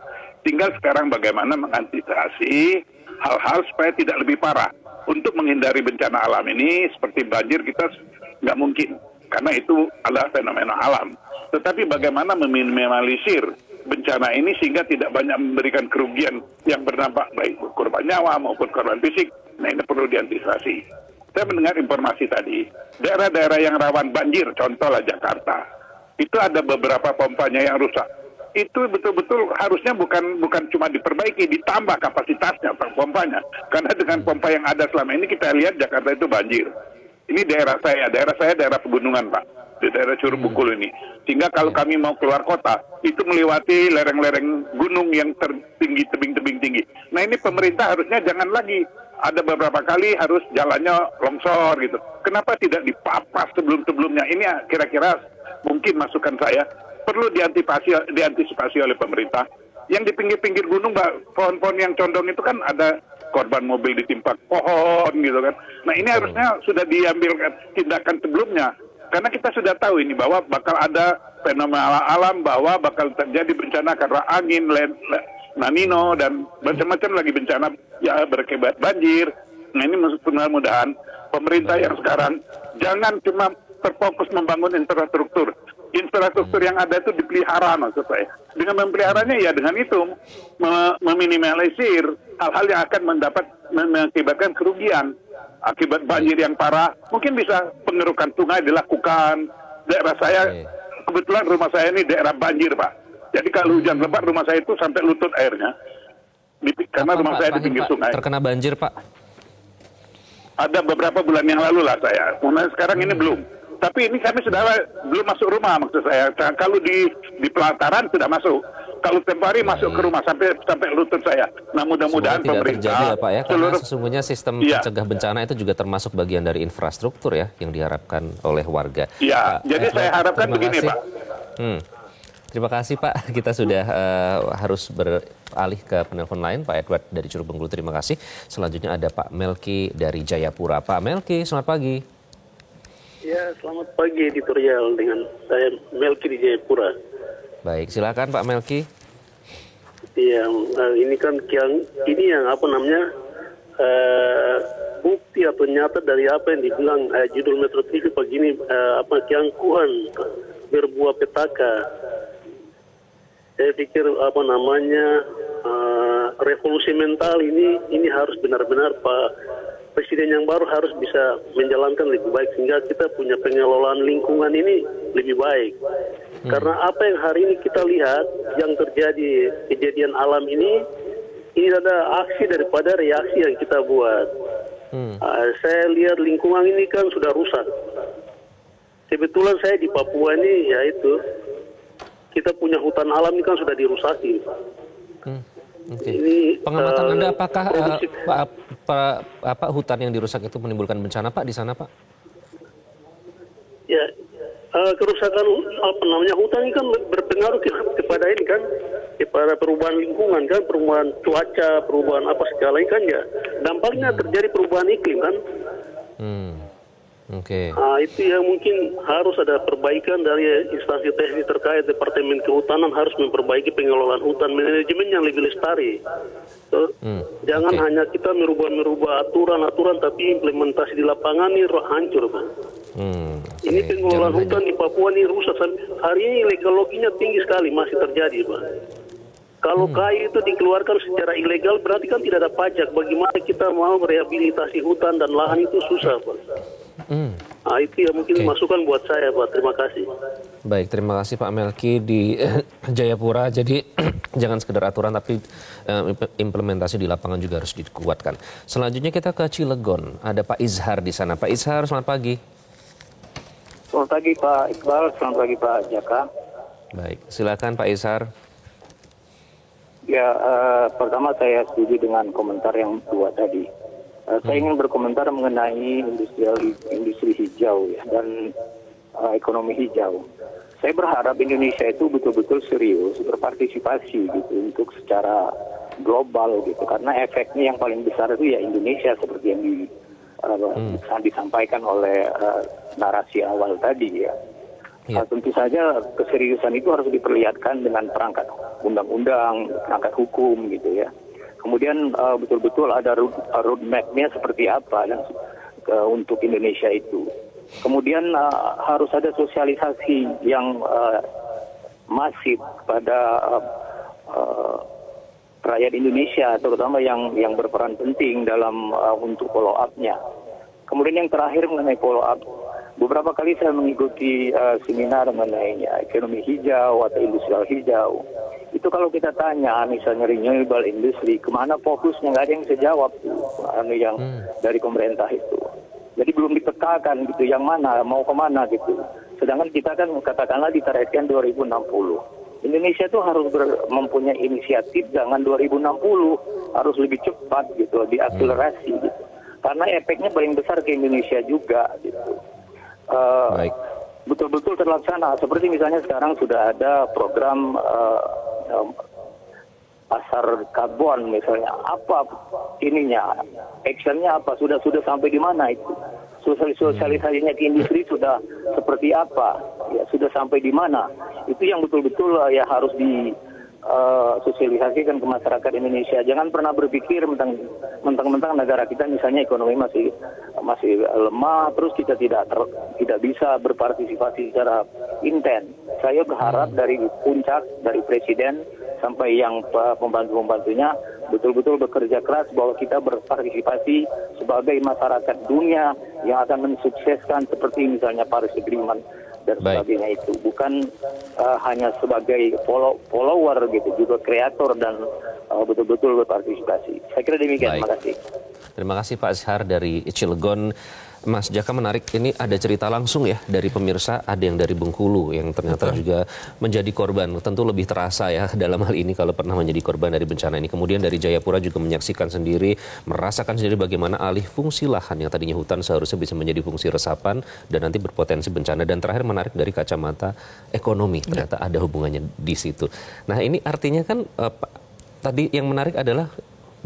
Tinggal sekarang bagaimana mengantisipasi hal-hal supaya tidak lebih parah. Untuk menghindari bencana alam ini, seperti banjir kita nggak mungkin. Karena itu adalah fenomena alam. Tetapi bagaimana meminimalisir bencana ini sehingga tidak banyak memberikan kerugian yang berdampak baik korban nyawa maupun korban fisik. Nah, ini perlu diantisipasi. Saya mendengar informasi tadi, daerah-daerah yang rawan banjir, contohlah Jakarta, itu ada beberapa pompanya yang rusak. Itu betul-betul harusnya bukan cuma diperbaiki, ditambah kapasitasnya pompanya. Karena dengan pompa yang ada selama ini kita lihat Jakarta itu banjir. Ini daerah saya daerah pegunungan, Pak, di daerah Curug Bengkulu ini. Sehingga kalau kami mau keluar kota, itu melewati lereng-lereng gunung yang tertinggi, tebing-tebing tinggi. Nah, ini pemerintah harusnya jangan lagi. Ada beberapa kali harus jalannya longsor gitu. Kenapa tidak dipapas sebelum-sebelumnya? Ini kira-kira mungkin masukan saya perlu diantisipasi oleh pemerintah. Yang di pinggir-pinggir gunung, Mbak, pohon-pohon yang condong itu kan ada korban mobil ditimpa pohon gitu kan. Nah, ini harusnya sudah diambil tindakan sebelumnya. Karena kita sudah tahu ini bahwa bakal ada fenomena alam, bahwa bakal terjadi bencana karena angin, La Nina dan macam-macam lagi bencana ya berakibat banjir. Nah, ini mudah-mudahan pemerintah yang sekarang jangan cuma terfokus membangun infrastruktur. Infrastruktur yang ada itu dipelihara, maksud saya. Dengan memeliharanya ya dengan itu meminimalisir hal-hal yang akan mengakibatkan kerugian. Akibat banjir yang parah, mungkin bisa pengerukan sungai dilakukan. Daerah saya, kebetulan rumah saya ini daerah banjir, Pak. Jadi kalau hujan lebat rumah saya itu sampai lutut airnya. Karena rumah saya di pinggir sungai. Terkena banjir, Pak? Ada beberapa bulan yang lalu lah saya. Kemudian sekarang ini belum. Tapi ini kami sudah belum masuk rumah, maksud saya. Kalau di pelataran sudah masuk. Kalau tempoh hari masuk ke rumah sampai lutut saya. Nah, mudah-mudahan pemerintah terjadi ya, Pak, ya, karena sesungguhnya sistem pencegah bencana itu juga termasuk bagian dari infrastruktur ya yang diharapkan oleh warga. Iya, jadi saya harapkan begini, Pak. Terima kasih, Pak. Kita sudah harus beralih ke penelpon lain. Pak Edward dari Curug Bengkulu, terima kasih. Selanjutnya ada Pak Melki dari Jayapura. Pak Melki, selamat pagi. Ya, selamat pagi editorial dengan saya Melki di Jayapura. Baik, silakan Pak Melki. Iya, ini kan yang apa namanya bukti atau nyata dari apa yang dibilang judul Metro TV pagi ini keangkuhan berbuah petaka. Saya pikir apa namanya revolusi mental ini harus benar-benar Pak Presiden yang baru harus bisa menjalankan lebih baik sehingga kita punya pengelolaan lingkungan ini lebih baik. Karena apa yang hari ini kita lihat yang terjadi kejadian alam ini ada aksi daripada reaksi yang kita buat. Saya lihat lingkungan ini kan sudah rusak. Kebetulan saya di Papua ini yaitu kita punya hutan alam ini kan sudah dirusaki. Okay. Pengamatan Anda apakah hutan yang dirusak itu menimbulkan bencana Pak di sana Pak? Ya, kerusakan hutan ini kan berpengaruh kepada ini kan, kepada perubahan lingkungan kan, perubahan cuaca, perubahan apa segala ini kan ya. Dampaknya terjadi perubahan iklim kan. Oke. Itu yang mungkin harus ada perbaikan dari instansi teknis terkait. Departemen Kehutanan harus memperbaiki pengelolaan hutan, manajemen yang lebih lestari. Jangan hanya kita merubah aturan tapi implementasi di lapangan ini hancur Pak. Ini pengelolaan hutan di Papua ini rusak. Hari ini legal loginya tinggi sekali masih terjadi Pak. Kalau kayu itu dikeluarkan secara ilegal berarti kan tidak ada pajak. Bagaimana kita mau merehabilitasi hutan dan lahan itu susah Pak. Itu ya mungkin masukan buat saya Pak. Terima kasih. Baik, terima kasih Pak Melki di Jayapura. Jadi jangan sekedar aturan tapi implementasi di lapangan juga harus dikuatkan. Selanjutnya kita ke Cilegon. Ada Pak Izhar di sana. Pak Izhar, selamat pagi. Selamat pagi Pak Iqbal, selamat pagi Pak Jaka. Baik, silakan Pak Izhar. Ya, pertama saya setuju dengan komentar yang dua tadi. Saya ingin berkomentar mengenai industri hijau ya, dan ekonomi hijau. Saya berharap Indonesia itu betul-betul serius berpartisipasi gitu untuk secara global gitu, karena efeknya yang paling besar itu ya Indonesia seperti yang disampaikan oleh narasi awal tadi ya. Tentu saja keseriusan itu harus diperlihatkan dengan perangkat undang-undang, perangkat hukum gitu ya. Kemudian betul-betul ada roadmap-nya seperti apa untuk Indonesia itu. Kemudian harus ada sosialisasi yang masif kepada rakyat Indonesia, terutama yang berperan penting dalam untuk follow up-nya. Kemudian yang terakhir mengenai follow up, beberapa kali saya mengikuti seminar mengenai ekonomi hijau atau industrial hijau. Itu kalau kita tanya misalnya renewable industry, kemana fokusnya, nggak ada yang bisa jawab yang dari pemerintah itu. Jadi belum dipetakan gitu, yang mana, mau kemana gitu. Sedangkan kita kan katakanlah ditargetkan 2060. Indonesia itu harus mempunyai inisiatif, jangan 2060, harus lebih cepat gitu, diakselerasi gitu. Karena efeknya paling besar ke Indonesia juga gitu. Betul-betul terlaksana. Seperti misalnya sekarang sudah ada program pasar karbon misalnya, apa ininya, actionnya apa, sudah sampai di mana itu, sosialisasinya ke industri sudah seperti apa, ya sudah sampai di mana, itu yang betul-betul ya harus sosialisasikan ke masyarakat Indonesia. Jangan pernah berpikir mentang-mentang negara kita misalnya ekonomi masih lemah, terus kita tidak bisa berpartisipasi secara intens. Saya berharap dari puncak, dari presiden sampai yang pembantu-pembantunya betul-betul bekerja keras bahwa kita berpartisipasi sebagai masyarakat dunia yang akan mensukseskan seperti misalnya Paris Agreement dan sebagainya itu. Bukan hanya sebagai follower gitu, juga kreator dan betul-betul berpartisipasi. Saya kira demikian. Terima kasih. Terima kasih Pak Izhar dari Cilegon. Mas Jaka, menarik, ini ada cerita langsung ya dari pemirsa, ada yang dari Bengkulu yang ternyata juga menjadi korban. Tentu lebih terasa ya dalam hal ini kalau pernah menjadi korban dari bencana ini. Kemudian dari Jayapura juga menyaksikan sendiri, merasakan sendiri bagaimana alih fungsi lahan yang tadinya hutan seharusnya bisa menjadi fungsi resapan dan nanti berpotensi bencana. Dan terakhir menarik dari kacamata ekonomi, ternyata ada hubungannya di situ. Nah ini artinya kan tadi yang menarik adalah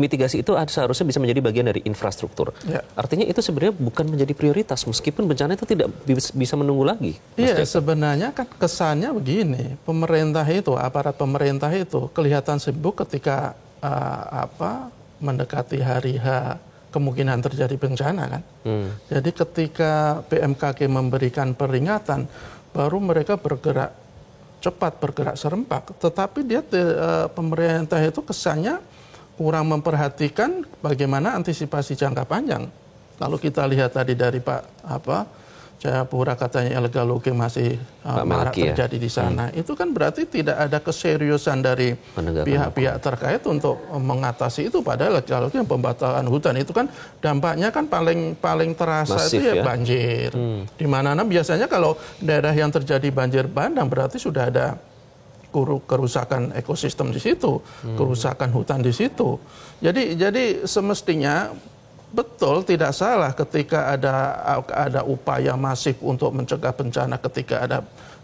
mitigasi itu seharusnya bisa menjadi bagian dari infrastruktur. Ya. Artinya itu sebenarnya bukan menjadi prioritas meskipun bencana itu tidak bisa menunggu lagi. Iya, sebenarnya kan kesannya begini, aparat pemerintah itu kelihatan sibuk ketika mendekati hari H kemungkinan terjadi bencana kan. Jadi ketika BMKG memberikan peringatan, baru mereka bergerak cepat, bergerak serempak. Tetapi pemerintah itu kesannya kurang memperhatikan bagaimana antisipasi jangka panjang. Lalu kita lihat tadi dari Pak Jayapura katanya illegal logging masih marak terjadi di sana. Itu kan berarti tidak ada keseriusan dari pihak-pihak terkait untuk mengatasi itu. Padahal illegal logging, pembatalan hutan itu kan dampaknya kan paling terasa masif, itu ya banjir. Di mana biasanya kalau daerah yang terjadi banjir bandang berarti sudah ada kerusakan ekosistem di situ, kerusakan hutan di situ. Jadi semestinya betul, tidak salah ketika ada upaya masif untuk mencegah bencana ketika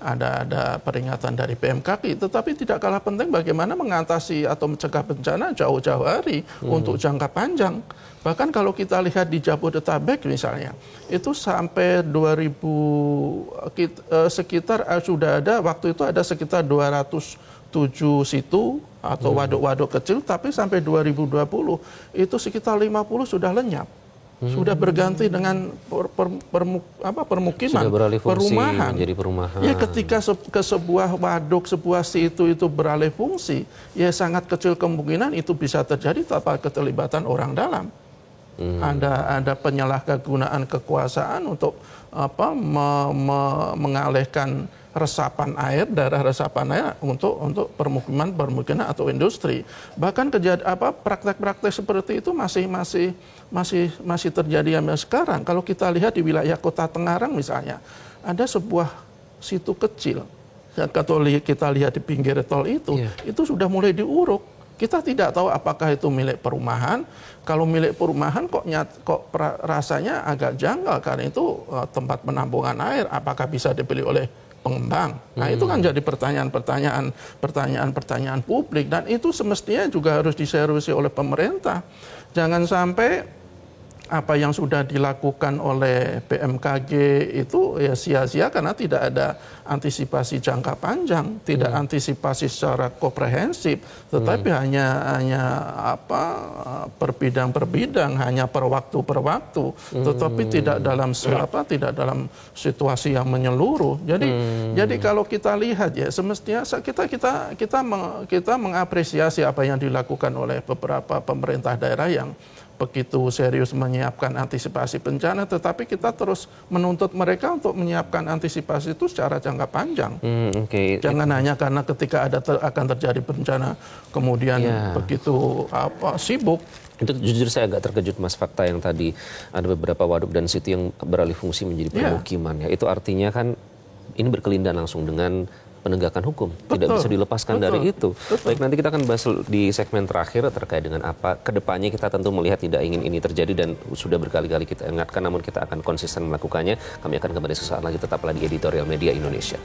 ada peringatan dari BMKG, tetapi tidak kalah penting bagaimana mengatasi atau mencegah bencana jauh-jauh hari untuk jangka panjang. Bahkan kalau kita lihat di Jabodetabek misalnya, itu sampai 2000 sekitar sudah ada waktu itu ada sekitar 207 situ atau waduk-waduk kecil, tapi sampai 2020 itu sekitar 50 sudah lenyap. Sudah berganti dengan permukiman, sudah beralih fungsi, perumahan. menjadi perumahan. Ya ketika ke sebuah waduk, sebuah situ itu beralih fungsi, ya sangat kecil kemungkinan itu bisa terjadi tanpa keterlibatan orang dalam. Ada penyalahgunaan kekuasaan untuk mengalihkan resapan air, daerah resapan air untuk permukiman atau industri. Bahkan praktek-praktek seperti itu masih terjadi sampai sekarang. Kalau kita lihat di wilayah Kota Tengarang misalnya, ada sebuah situ kecil. Kalau kita lihat di pinggir tol itu sudah mulai diuruk. Kita tidak tahu apakah itu milik perumahan. Kalau milik perumahan kok rasanya agak janggal karena itu tempat penampungan air. Apakah bisa dibeli oleh pengembang? Nah itu kan jadi pertanyaan publik, dan itu semestinya juga harus diseriusi oleh pemerintah. Jangan sampai apa yang sudah dilakukan oleh BMKG itu ya sia-sia karena tidak ada antisipasi jangka panjang, tidak antisipasi secara komprehensif, tetapi hanya per bidang, hanya per waktu, tetapi tidak dalam situasi yang menyeluruh. Jadi kalau kita lihat ya semestinya kita mengapresiasi apa yang dilakukan oleh beberapa pemerintah daerah yang begitu serius menyiapkan antisipasi bencana, tetapi kita terus menuntut mereka untuk menyiapkan antisipasi itu secara jangka panjang. Jangan hanya karena ketika akan terjadi bencana kemudian begitu sibuk. Itu jujur saya agak terkejut Mas, fakta yang tadi ada beberapa waduk dan situ yang beralih fungsi menjadi permukiman. Itu artinya kan ini berkelindahan langsung dengan penegakan hukum. Tidak bisa dilepaskan dari itu. Baik, nanti kita akan bahas di segmen terakhir terkait dengan apa kedepannya. Kita tentu melihat tidak ingin ini terjadi dan sudah berkali-kali kita ingatkan, namun kita akan konsisten melakukannya. Kami akan kembali sesaat lagi, tetaplah di Editorial Media Indonesia.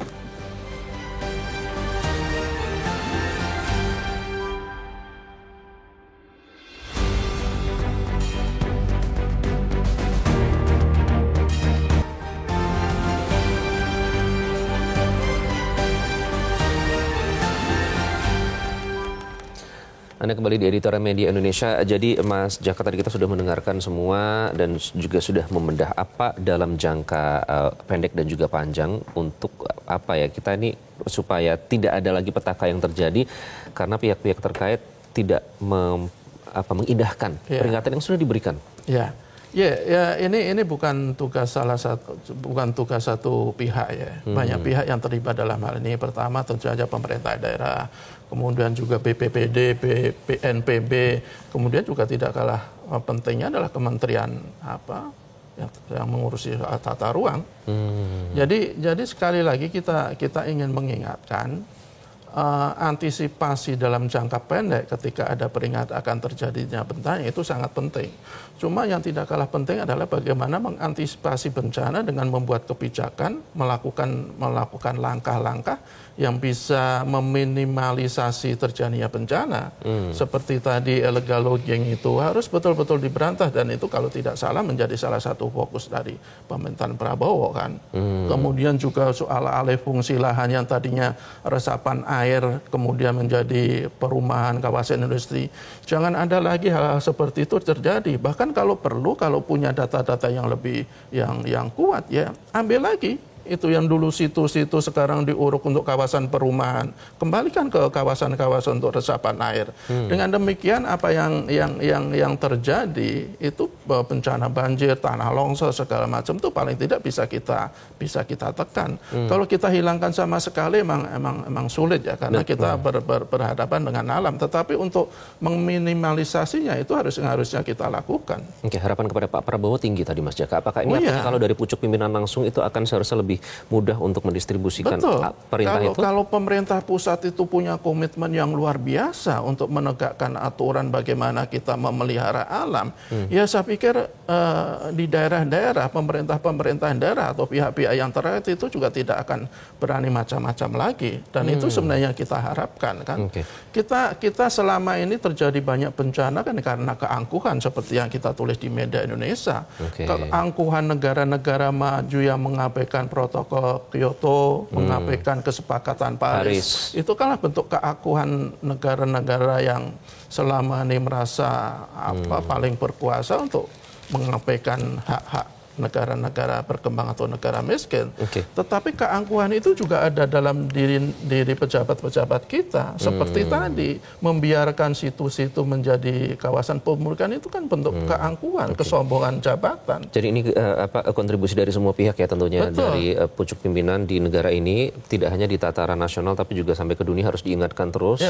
Anda kembali di Editorial Media Indonesia. Jadi Mas Jaka, tadi kita sudah mendengarkan semua dan juga sudah membedah apa dalam jangka pendek dan juga panjang untuk kita ini supaya tidak ada lagi petaka yang terjadi karena pihak-pihak terkait tidak mengindahkan peringatan yang sudah diberikan. Ini bukan tugas satu pihak ya. Banyak pihak yang terlibat dalam hal ini. Pertama tentu saja pemerintah daerah, kemudian juga BPPD, BNPB, kemudian juga tidak kalah pentingnya adalah kementerian yang mengurusi tata ruang. Jadi sekali lagi kita ingin mengingatkan antisipasi dalam jangka pendek ketika ada peringatan akan terjadinya bencana itu sangat penting. Cuma yang tidak kalah penting adalah bagaimana mengantisipasi bencana dengan membuat kebijakan, melakukan langkah-langkah yang bisa meminimalisasi terjadinya bencana. Seperti tadi illegal logging itu harus betul-betul diberantas, dan itu kalau tidak salah menjadi salah satu fokus dari pemerintahan Prabowo kan. Kemudian juga soal alih fungsi lahan yang tadinya resapan air kemudian menjadi perumahan kawasan industri. Jangan ada lagi hal-hal seperti itu terjadi. Bahkan kalau perlu, kalau punya data-data yang lebih yang kuat ya ambil lagi. Itu yang dulu situ-situ sekarang diuruk untuk kawasan perumahan, kembalikan ke kawasan-kawasan untuk resapan air. Dengan demikian apa yang terjadi itu bencana banjir, tanah longsor segala macam itu paling tidak bisa kita tekan. Kalau kita hilangkan sama sekali emang sulit ya, karena kita berhadapan dengan alam. Tetapi untuk meminimalisasinya itu harusnya kita lakukan. Oke, harapan kepada Pak Prabowo tinggi tadi Mas Jaka. Apakah ini kalau dari pucuk pimpinan langsung itu akan seharusnya lebih mudah untuk mendistribusikan perintah itu? Kalau pemerintah pusat itu punya komitmen yang luar biasa untuk menegakkan aturan bagaimana kita memelihara alam, ya saya pikir di daerah-daerah, pemerintah daerah atau pihak-pihak yang terkait itu juga tidak akan berani macam-macam lagi. Dan itu sebenarnya kita harapkan kan. Kita selama ini terjadi banyak bencana kan karena keangkuhan seperti yang kita tulis di media Indonesia. Keangkuhan negara-negara maju yang mengabaikan protokol Kyoto, mengabaikan kesepakatan Paris. Itu kan bentuk keakuhan negara-negara yang selama ini merasa paling berkuasa untuk mengabaikan hak-hak negara-negara berkembang atau negara miskin. Tetapi keangkuhan itu juga ada dalam diri pejabat-pejabat kita. Seperti tadi, membiarkan situ-situ menjadi kawasan pemukiman itu kan bentuk keangkuhan, kesombongan jabatan. Jadi ini kontribusi dari semua pihak ya tentunya. Dari pucuk pimpinan di negara ini, tidak hanya di tataran nasional tapi juga sampai ke dunia harus diingatkan terus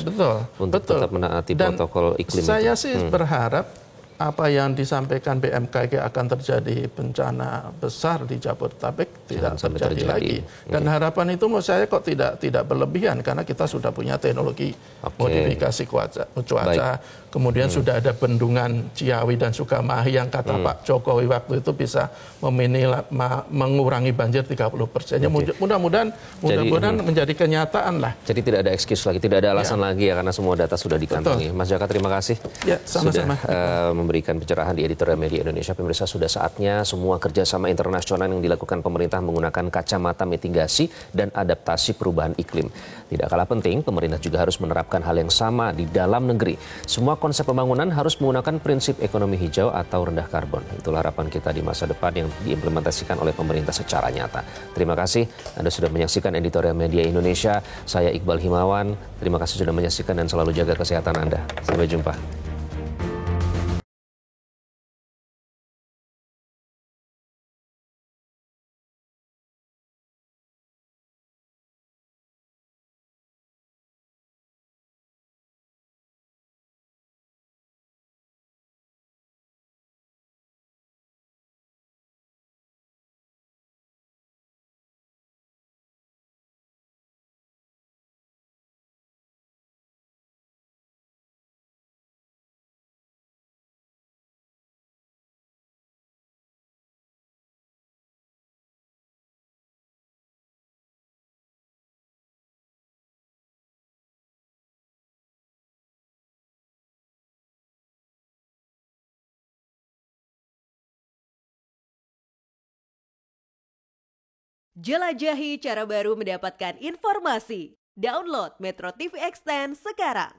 untuk tetap menaati protokol iklim. Saya sih berharap apa yang disampaikan BMKG akan terjadi bencana besar di Jabodetabek tidak terjadi lagi. Dan harapan itu menurut saya kok tidak berlebihan, karena kita sudah punya teknologi modifikasi cuaca. Kemudian sudah ada bendungan Ciawi dan Sukamahi yang kata Pak Jokowi waktu itu bisa mengurangi banjir 30%. Mudah-mudahan menjadi kenyataan lah. Jadi tidak ada excuse lagi, tidak ada alasan lagi ya, karena semua data sudah dikantongi. Mas Jaka, terima kasih. Ya, sama-sama. Sudah memberikan pencerahan di editorial Media Indonesia. Pemirsa, sudah saatnya semua kerjasama internasional yang dilakukan pemerintah menggunakan kacamata mitigasi dan adaptasi perubahan iklim. Tidak kalah penting, pemerintah juga harus menerapkan hal yang sama di dalam negeri. Semua konsep pembangunan harus menggunakan prinsip ekonomi hijau atau rendah karbon. Itulah harapan kita di masa depan yang diimplementasikan oleh pemerintah secara nyata. Terima kasih Anda sudah menyaksikan editorial Media Indonesia. Saya Iqbal Himawan. Terima kasih sudah menyaksikan dan selalu jaga kesehatan Anda. Sampai jumpa. Jelajahi cara baru mendapatkan informasi. Download Metro TV Extend sekarang.